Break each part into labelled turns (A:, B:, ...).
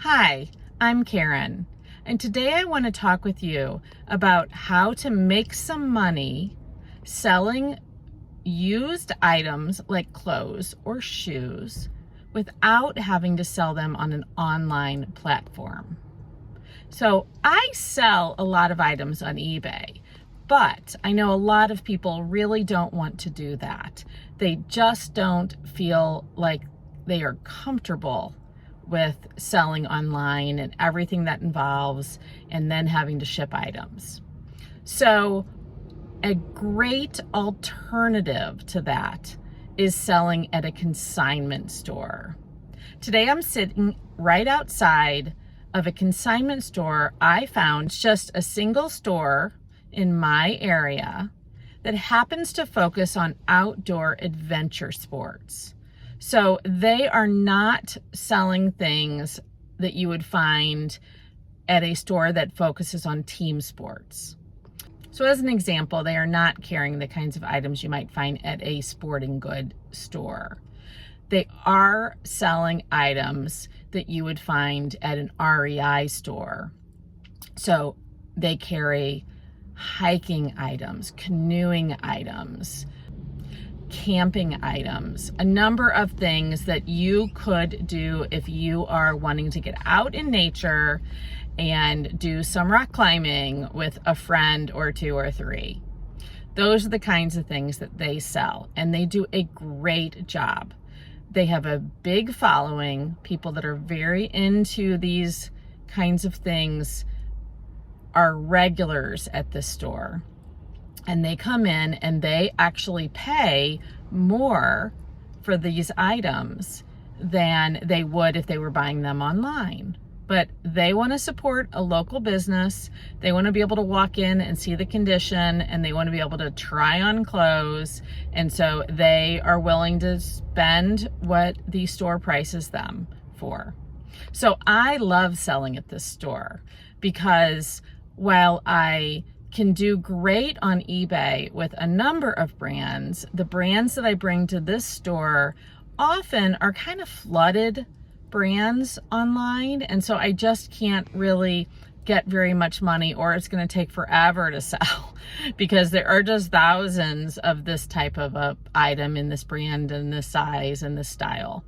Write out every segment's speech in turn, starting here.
A: Hi, I'm Karen, and today I want to talk with you about how to make some money selling used items like clothes or shoes without having to sell them on an online platform. So I sell a lot of items on eBay, but I know a lot of people really don't want to do that. They just don't feel like they are comfortable with selling online and everything that involves, and then having to ship items. So a great alternative to that is selling at a consignment store. Today I'm sitting right outside of a consignment store I found, just a single store in my area that happens to focus on outdoor adventure sports. So they are not selling things that you would find at a store that focuses on team sports. So as an example, they are not carrying the kinds of items you might find at a sporting good store. They are selling items that you would find at an REI store. So they carry hiking items, canoeing items, camping items, a number of things that you could do if you are wanting to get out in nature and do some rock climbing with a friend or two or three. Those are the kinds of things that they sell, and they do a great job. They have a big following. People that are very into these kinds of things are regulars at this store. And they come in and they actually pay more for these items than they would if they were buying them online. But they want to support a local business. They want to be able to walk in and see the condition, and they want to be able to try on clothes. And so they are willing to spend what the store prices them for. So I love selling at this store because while I can do great on eBay with a number of brands, the brands that I bring to this store often are kind of flooded brands online, and so I just can't really get very much money, or it's going to take forever to sell because there are just thousands of this type of a item in this brand and this size and this style.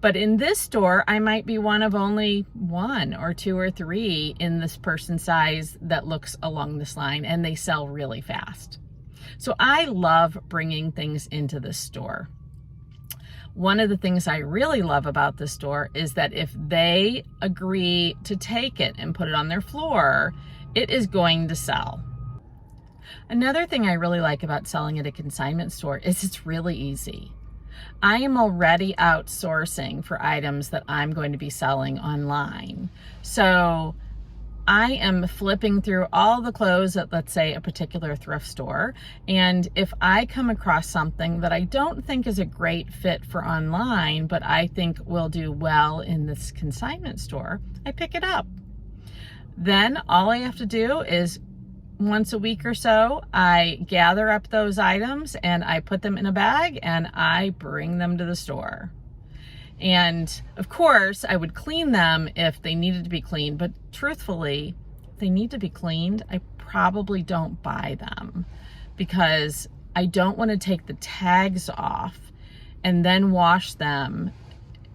A: But in this store, I might be one of only one or two or three in this person size that looks along this line, and they sell really fast. So I love bringing things into this store. One of the things I really love about this store is that if they agree to take it and put it on their floor, it is going to sell. Another thing I really like about selling at a consignment store is it's really easy. I am already outsourcing for items that I'm going to be selling online. So I am flipping through all the clothes at, let's say, a particular thrift store. And if I come across something that I don't think is a great fit for online, but I think will do well in this consignment store, I pick it up. Then all I have to do is once a week or so, I gather up those items and I put them in a bag and I bring them to the store. And of course, I would clean them if they needed to be cleaned, but truthfully, if they need to be cleaned, I probably don't buy them because I don't want to take the tags off and then wash them.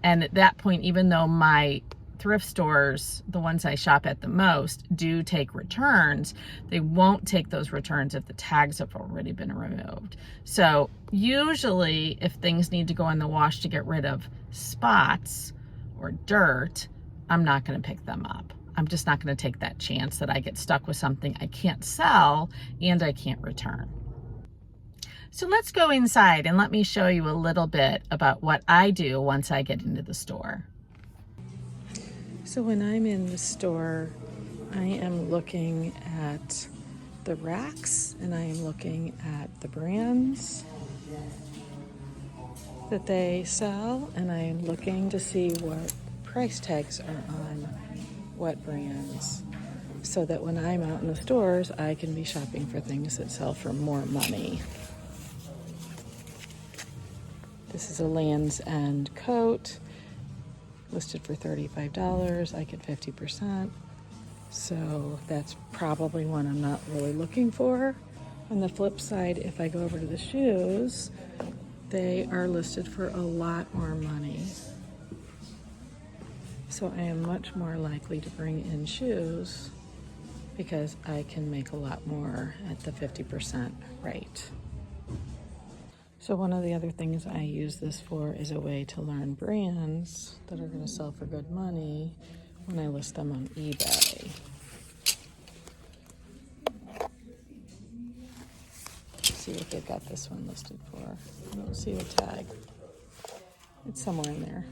A: And at that point, even though my thrift stores, the ones I shop at the most, do take returns, they won't take those returns if the tags have already been removed. So usually if things need to go in the wash to get rid of spots or dirt, I'm not going to pick them up. I'm just not going to take that chance that I get stuck with something I can't sell and I can't return. So let's go inside and let me show you a little bit about what I do once I get into the store. So when I'm in the store, I am looking at the racks and I am looking at the brands that they sell, and I am looking to see what price tags are on what brands, so that when I'm out in the stores, I can be shopping for things that sell for more money. This is a Land's End coat. listed for $35. I get 50%. So that's probably one I'm not really looking for. On the flip side, if I go over to the shoes, they are listed for a lot more money. So I am much more likely to bring in shoes because I can make a lot more at the 50% rate. So one of the other things I use this for is a way to learn brands that are going to sell for good money when I list them on eBay. Let's see what they've got this one listed for. I don't see the tag. It's somewhere in there.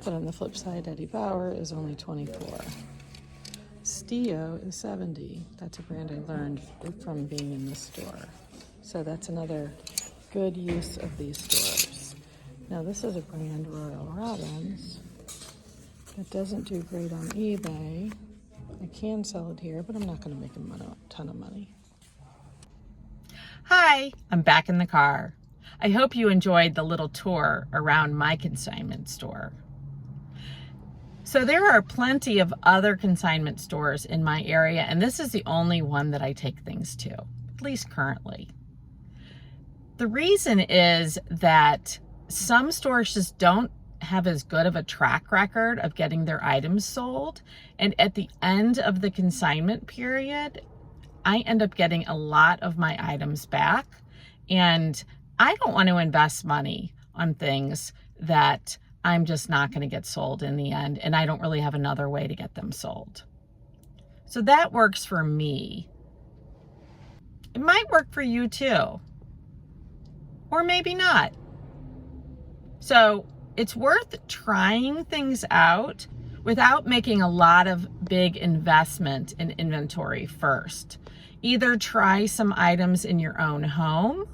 A: But on the flip side, Eddie Bauer is only 24. Stio is 70. That's a brand I learned from being in the store. So that's another good use of these stores. Now this is a brand, Royal Robbins, that doesn't do great on eBay. I can sell it here, but I'm not going to make a ton of money. Hi, I'm back in the car. I hope you enjoyed the little tour around my consignment store. So there are plenty of other consignment stores in my area, and this is the only one that I take things to, at least currently. The reason is that some stores just don't have as good of a track record of getting their items sold, and at the end of the consignment period, I end up getting a lot of my items back, and I don't want to invest money on things that I'm just not going to get sold in the end, and I don't really have another way to get them sold. So that works for me. It might work for you too, or maybe not. So it's worth trying things out without making a lot of big investment in inventory first. Either try some items in your own home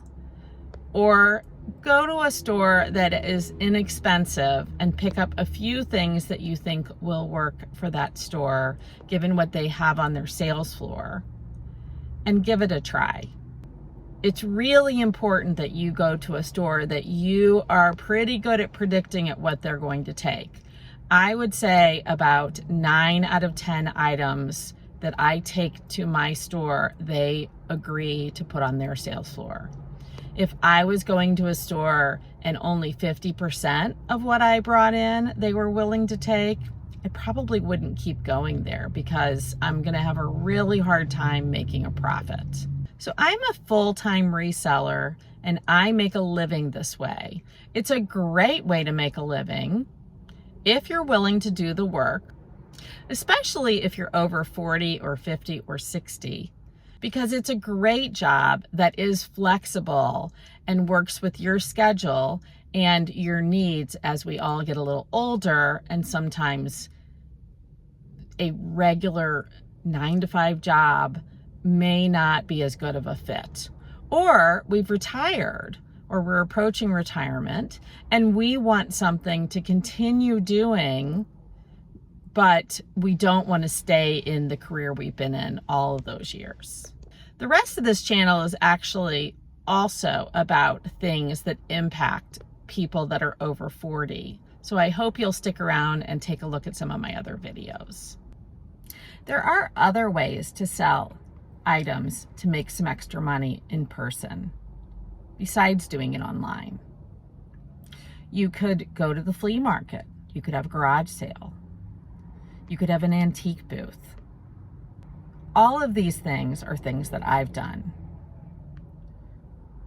A: or go to a store that is inexpensive and pick up a few things that you think will work for that store, given what they have on their sales floor, and give it a try. It's really important that you go to a store that you are pretty good at predicting at what they're going to take. I would say about 9 out of 10 items that I take to my store, they agree to put on their sales floor. If I was going to a store and only 50% of what I brought in they were willing to take, I probably wouldn't keep going there because I'm going to have a really hard time making a profit. So I'm a full-time reseller and I make a living this way. It's a great way to make a living if you're willing to do the work, especially if you're over 40 or 50 or 60. Because it's a great job that is flexible and works with your schedule and your needs as we all get a little older, and sometimes a regular 9-to-5 job may not be as good of a fit. Or we've retired or we're approaching retirement and we want something to continue doing, but we don't want to stay in the career we've been in all of those years. The rest of this channel is actually also about things that impact people that are over 40. So I hope you'll stick around and take a look at some of my other videos. There are other ways to sell items to make some extra money in person, besides doing it online. You could go to the flea market. You could have a garage sale. You could have an antique booth. All of these things are things that I've done.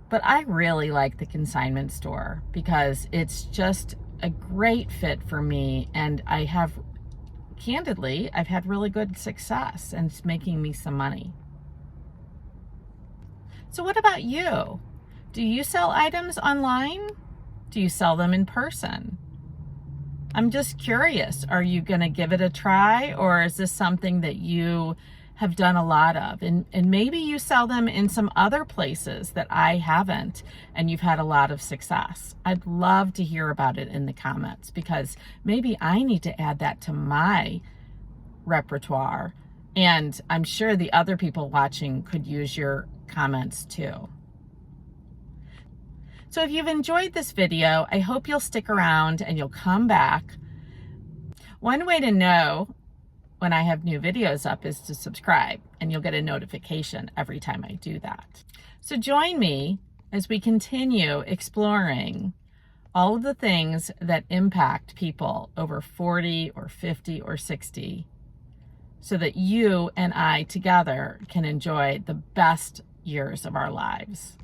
A: But I really like the consignment store because it's just a great fit for me, and I've had really good success and it's making me some money. So what about you? Do you sell items online? Do you sell them in person? I'm just curious, are you going to give it a try, or is this something that you have done a lot of? And maybe you sell them in some other places that I haven't, and you've had a lot of success. I'd love to hear about it in the comments, because maybe I need to add that to my repertoire, and I'm sure the other people watching could use your comments too. So if you've enjoyed this video, I hope you'll stick around and you'll come back. One way to know when I have new videos up is to subscribe, and you'll get a notification every time I do that. So join me as we continue exploring all of the things that impact people over 40 or 50 or 60, so that you and I together can enjoy the best years of our lives.